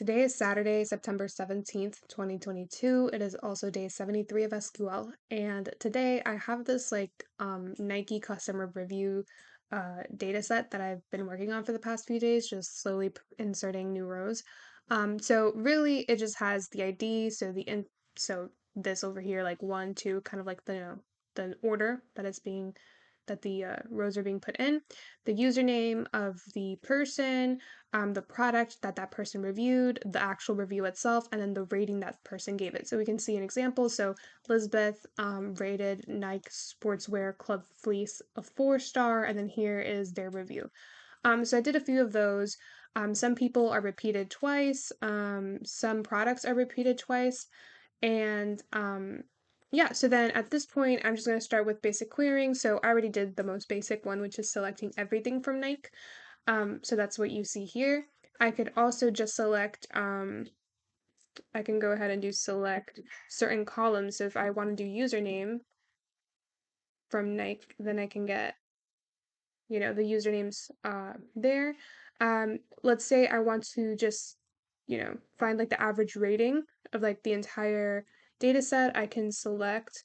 Today is Saturday, September 17th, 2022. It is also day 73 of SQL. And today I have this Nike customer review data set that I've been working on for the past few days, just slowly inserting new rows. So really it just has the ID, so this over here, like one, two, kind of like the order that the rows are being put in, the username of the person, the product that that person reviewed, the actual review itself, and then the rating that person gave it. So we can see an example. So Elizabeth rated Nike Sportswear Club Fleece a 4 star, and then here is their review. So I did a few of those. Some people are repeated twice. Some products are repeated twice. And yeah, so then at this point, I'm just going to start with basic querying. So I already did the most basic one, which is selecting everything from Nike. So that's what you see here. I could also just select, I can go ahead and do select certain columns. So if I want to do username from Nike, then I can get, the usernames there. Let's say I want to just, find like the average rating of like the entire data set. I can select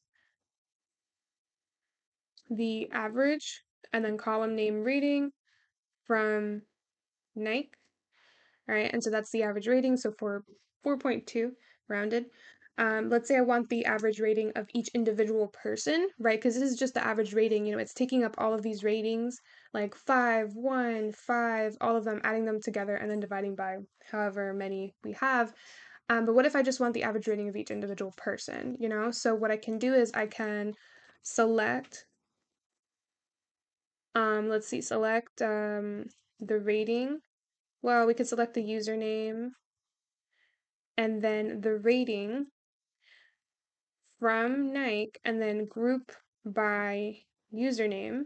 the average and then column name rating from Nike. All right, and so that's the average rating. So for 4.2 rounded. Let's say I want the average rating of each individual person, right? Because this is just the average rating. It's taking up all of these ratings, like 5, 1, 5, all of them, adding them together and then dividing by however many we have. But what if I just want the average rating of each individual person? So what I can do is I can select, let's see, select the rating. Well, we could select the username and then the rating from Nike and then group by username,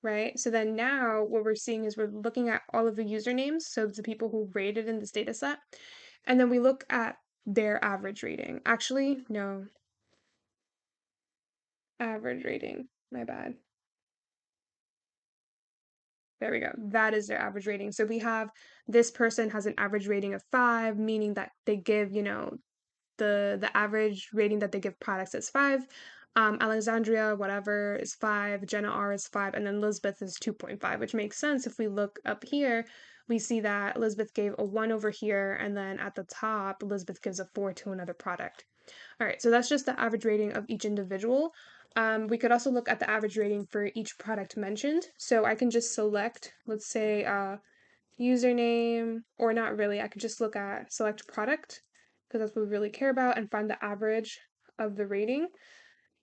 right? So then now what we're seeing is we're looking at all of the usernames, so the people who rated in this data set, and then we look at their average rating. Actually, no, average rating, my bad. There we go. That is their average rating. So we have this person has an average rating of 5, meaning that they give, the average rating that they give products is 5. Alexandria, whatever, is 5. Jenna R is 5, and then Elizabeth is 2.5, which makes sense. If we look up here, we see that Elizabeth gave a 1 over here, and then at the top, Elizabeth gives a 4 to another product. All right, so that's just the average rating of each individual. We could also look at the average rating for each product mentioned. So I can just select, let's say, username, or not really. I could just look at select product because that's what we really care about and find the average of the rating.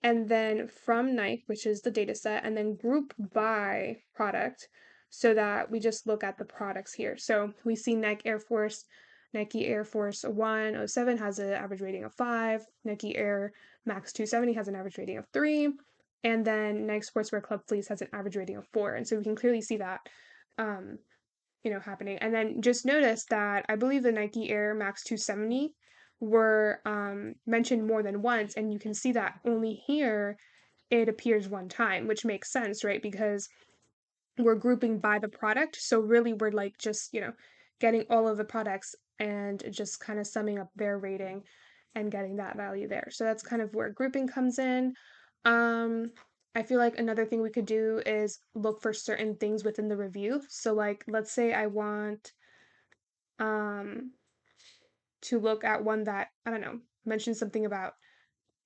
And then from Nike, which is the data set, and then group by product so that we just look at the products here. So we see Nike Air Force 107 has an average rating of 5, Nike Air Max 270 has an average rating of 3, and then Nike Sportswear Club Fleece has an average rating of 4. And so we can clearly see that um, happening. And then just notice that I believe the Nike Air Max 270 were mentioned more than once, and you can see that only here it appears one time, which makes sense, right? Because we're grouping by the product. So really we're like just, getting all of the products and just kind of summing up their rating and getting that value there. So that's kind of where grouping comes in. Um, I feel like another thing we could do is look for certain things within the review. So like let's say I want um to look at one that, I don't know, mentions something about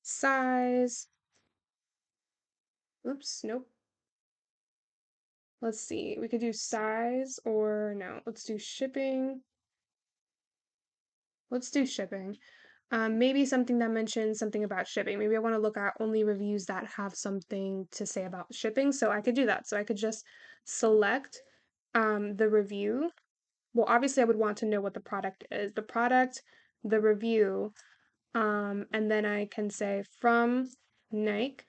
size. Oops, nope. Let's see. We could do size or no, let's do shipping. Let's do shipping. Maybe something that mentions something about shipping. Maybe I want to look at only reviews that have something to say about shipping. So I could do that. So I could just select the review. Well, obviously I would want to know what the product is. The product, the review, and then I can say from Nike,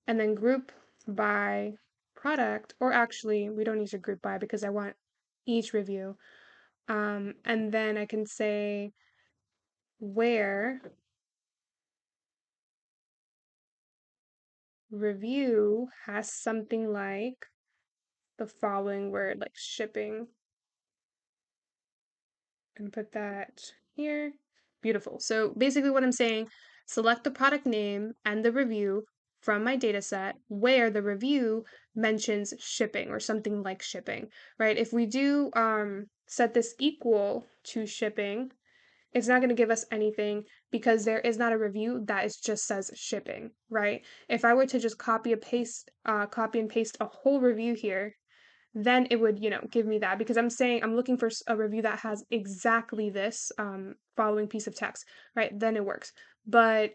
and then group by product, or actually we don't need to group by because I want each review. And then I can say where review has something like the following word, like shipping. and put that here. Beautiful. So basically what I'm saying, select the product name and the review from my data set where the review mentions shipping or something like shipping, right? If we do set this equal to shipping, it's not going to give us anything because there is not a review that is just says shipping, right? If I were to just copy and paste a whole review here, then it would, give me that because I'm saying I'm looking for a review that has exactly this following piece of text, right? Then it works. But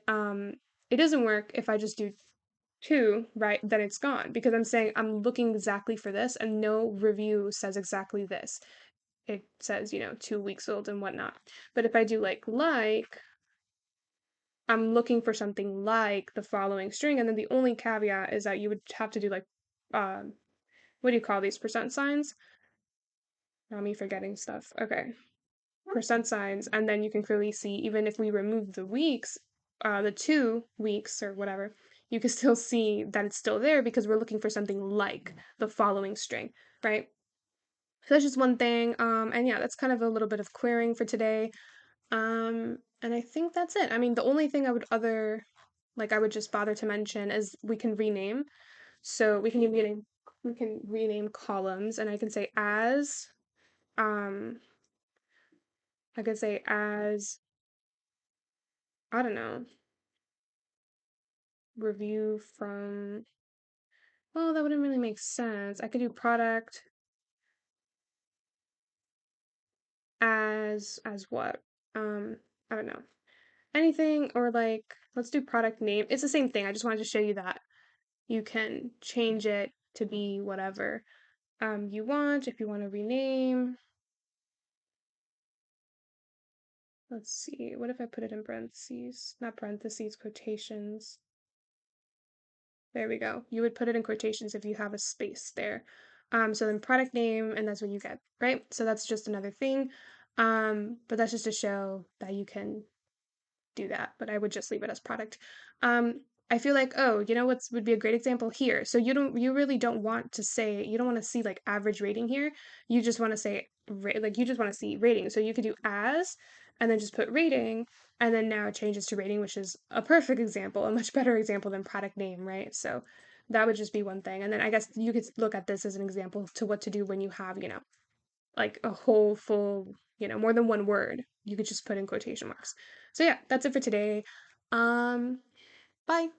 it doesn't work if I just do two, right? Then it's gone because I'm saying I'm looking exactly for this and no review says exactly this. It says, 2 weeks old and whatnot. But if I do like, I'm looking for something like the following string. And then the only caveat is that you would have to do like, um, what do you call these percent signs? Now me forgetting stuff. Okay. Percent signs. And then you can clearly see, even if we remove the weeks, the 2 weeks or whatever, you can still see that it's still there because we're looking for something like the following string, right? So that's just one thing. And yeah, that's kind of a little bit of querying for today. And I think that's it. I mean, the only thing I would just bother to mention is we can rename. So we can rename columns, and um, I could say as, I don't know, review from, well, that wouldn't really make sense. I could do product as what? I don't know. Anything or like, let's do product name. It's the same thing. I just wanted to show you that you can change it to be whatever you want. If you want to rename, let's see, what if I put it in parentheses? Not parentheses, quotations. There we go. You would put it in quotations if you have a space there. So then product name, and that's what you get, right? So that's just another thing. But that's just to show that you can do that, but I would just leave it as product. I feel like, oh, what would be a great example here? So you really don't want to say, you don't want to see like average rating here. You just want to say, like, you just want to see rating. So you could do as, and then just put rating, and then now it changes to rating, which is a perfect example, a much better example than product name, right? So that would just be one thing. And then I guess you could look at this as an example to what to do when you have, like a whole full, more than one word. You could just put in quotation marks. So yeah, that's it for today. Um, Bye.